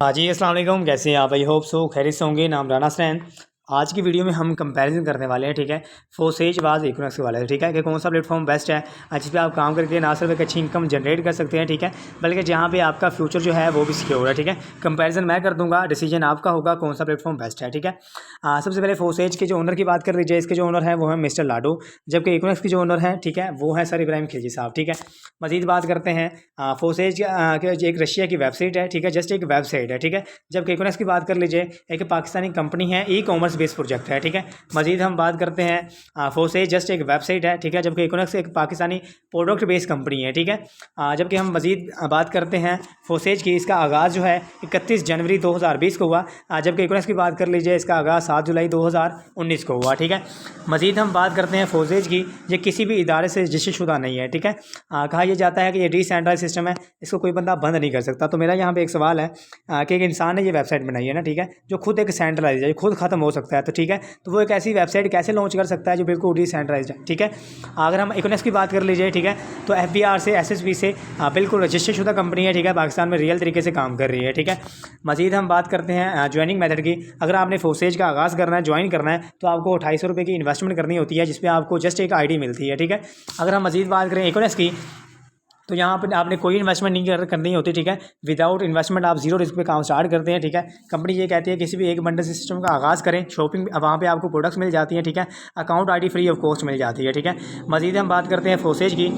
हाँ जी, अस्सलाम वालेकुम। कैसे हैं आप? आई होप सो खैरियत से होंगे। नाम राना सैन। आज की वीडियो में हम कंपैरिजन करने वाले हैं, ठीक है, फोसेज वाज इक्विनॉक्स के वाले हैं, ठीक है, कि कौन सा प्लेटफॉर्म बेस्ट है जिस पे आप काम करके ना सिर्फ एक अच्छी इनकम जनरेट कर सकते हैं, ठीक है, बल्कि जहाँ पे आपका फ्यूचर जो है वो भी सिक्योर है, ठीक है। कंपैरिजन मैं कर दूंगा, डिसीजन आपका होगा कौन सा प्लेटफॉर्म बेस्ट है, ठीक है। सबसे पहले फोसेज के जो ओनर की बात कर लीजिए, इसके जो ओनर है वो है मिस्टर लाडो, जबकि इक्विनॉक्स की जो ओनर है, ठीक है, वो है सर इब्राहिम खिलजी साहब, ठीक है। मजीद बात करते हैं फोसेज के एक रशिया की वेबसाइट है, ठीक है, जस्ट एक वेबसाइट है, ठीक है। जबकि इक्विनॉक्स की बात कर लीजिए, एक पाकिस्तानी कंपनी है, ई कॉमर्स बेस्ड प्रोजेक्ट है, ठीक है। मजीद हम बात करते हैं फोसेज जस्ट एक वेबसाइट है, ठीक है, जबकि इक्विनॉक्स एक पाकिस्तानी प्रोडक्ट बेस्ड कंपनी है, ठीक है। जबकि हम मजीद बात करते हैं फोसेज की, इसका आगाज़ जो है 31 जनवरी 2020 को हुआ, जबकि इक्विनॉक्स की बात कर लीजिए, इसका आगाज़ 7 जुलाई 2019 को हुआ, ठीक है। मजीद हम बात करते हैं फोसेज की, ये किसी भी इदारे से रजिस्टर शुदा नहीं है, ठीक है। कहा यह जाता है कि ये डिसेंट्रलाइज सिस्टम है, इसको कोई बंदा बंद नहीं कर सकता। तो मेरा यहाँ पे एक सवाल है कि एक इंसान ने ये वेबसाइट बनाई है ना, ठीक है, जो खुद एक सेंट्रलाइज है, खुद ख़त्म हो सकता है, तो ठीक है, तो वो एक ऐसी वेबसाइट कैसे लॉन्च कर सकता है जो बिल्कुल डिसेंट्रलाइज है, ठीक है। अगर हम इक्विनॉक्स की बात कर लीजिए, ठीक है, तो FBR से SSB से बिल्कुल रजिस्टर शुदा कंपनी है, ठीक है, पाकिस्तान में रियल तरीके से काम कर रही है, ठीक है। मजीद हम बात करते हैं ज्वाइनिंग मेथड की। अगर आपने फोसेज का आगाज़ करना है, ज्वाइन करना है, तो आपको 250 रुपये की इन्वेस्टमेंट करनी होती है, जिसपे आपको जस्ट एक ID मिलती है, ठीक है। अगर हम मजीद बात करें इक्विनॉक्स की, तो यहाँ पर आपने कोई इन्वेस्टमेंट नहीं करनी होती, ठीक है। विदाउट इन्वेस्टमेंट आप जीरो रिस्क पे काम स्टार्ट करते हैं, ठीक है। कंपनी ये कहती है किसी भी एक बंडल सिस्टम का आगाज़ करें, शॉपिंग वहाँ पे आपको प्रोडक्ट्स मिल जाती हैं, ठीक है। Account ID free of cost मिल जाती है, ठीक है। मजीद हम बात करते हैं फोसेज की,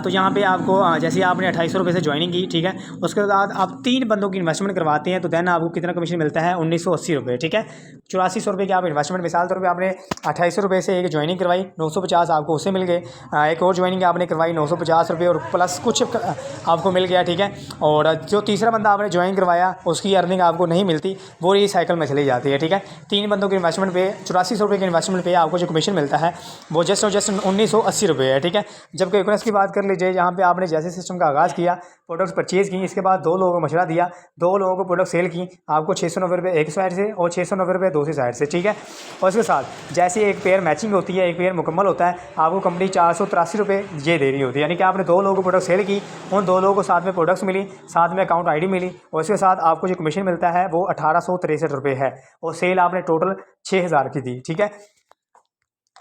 तो यहाँ पे आपको जैसे आपने 250 रुपये से ज्वाइनिंग की, ठीक है, उसके बाद आप 3 बंदों की इन्वेस्टमेंट करवाते हैं, तो देन आपको कितना कमीशन मिलता है? 1980 रुपये, ठीक है। 8400 रुपये की आप इन्वेस्टमेंट, मिसाल तौर पर आपने 250 रुपये से एक ज्वाइनिंग करवाई, 950 आपको उससे मिल गए। एक और ज्वाइनिंग आपने करवाई 950 रुपये, और प्लस कुछ आपको मिल गया, ठीक है। और जो तीसरा बंदा आपने ज्वाइन करवाया, उसकी अर्निंग आपको नहीं मिलती, वो ये साइकिल में चली जाती है, ठीक है। 3 बंदों की इन्वेस्टमेंट पे 8400 रुपये की इन्वेस्टमेंट पे आपको जो कमीशन मिलता है वो जस्ट 1980 रुपये है, ठीक है। जबकि इक्विनॉक्स की बात कर लीजिए, जहाँ पे आपने जैसे सिस्टम का आगाज़ किया, प्रोडक्ट्स परचेज़ की, इसके बाद 2 लोगों को मशवरा दिया, 2 लोगों को प्रोडक्ट सेल की, आपको 690 रुपये एक साइड से और 690 रुपये दूसरी साइड से, ठीक है। और इसके साथ जैसे एक पेयर मैचिंग होती है, एक पेयर मुकम्मल होता है, आपको कंपनी 483 रुपये ये दे रही होती है, यानी कि आपने 2 लोगों को प्रोडक्ट सेल की, उन 2 लोगों को साथ में प्रोडक्ट्स मिली, साथ में अकाउंट ID मिली, और इसके साथ आपको जो कमीशन मिलता है वो 1863 रुपये है, और सेल आपने टोटल 6000 की दी, ठीक है।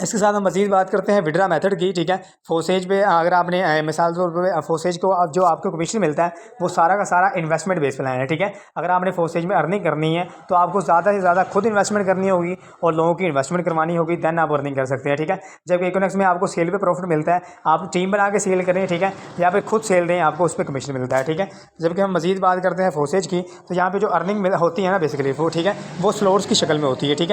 इसके साथ हम मज़ीद बात करते हैं विड्रा मेथड की, ठीक है। फोसेज पे अगर आपने मिसाल तौर पर फोसेज को अब जो आपको कमीशन मिलता है वो सारा का सारा इन्वेस्टमेंट बेस प्लान है, ठीक है। अगर आपने फोसेज में अर्निंग करनी है तो आपको ज़्यादा से ज़्यादा खुद इन्वेस्टमेंट करनी होगी और लोगों की इन्वेस्टमेंट करवानी होगी, दैन आप अर्निंग कर सकते हैं, ठीक है। जबकि इक्विनॉक्स में आपको सेल पे प्रॉफिट मिलता है, आप टीम बना के सेल करें, ठीक है, या फिर खुद सेल दें, आपको उस पर कमीशन मिलता है, ठीक है। जबकि हम मज़ीद बात करते हैं फोसेज की, तो यहाँ पर जो अर्निंग होती है ना बेसिकली वो, ठीक है, वो स्लॉट्स की शक्ल में होती है, ठीक है।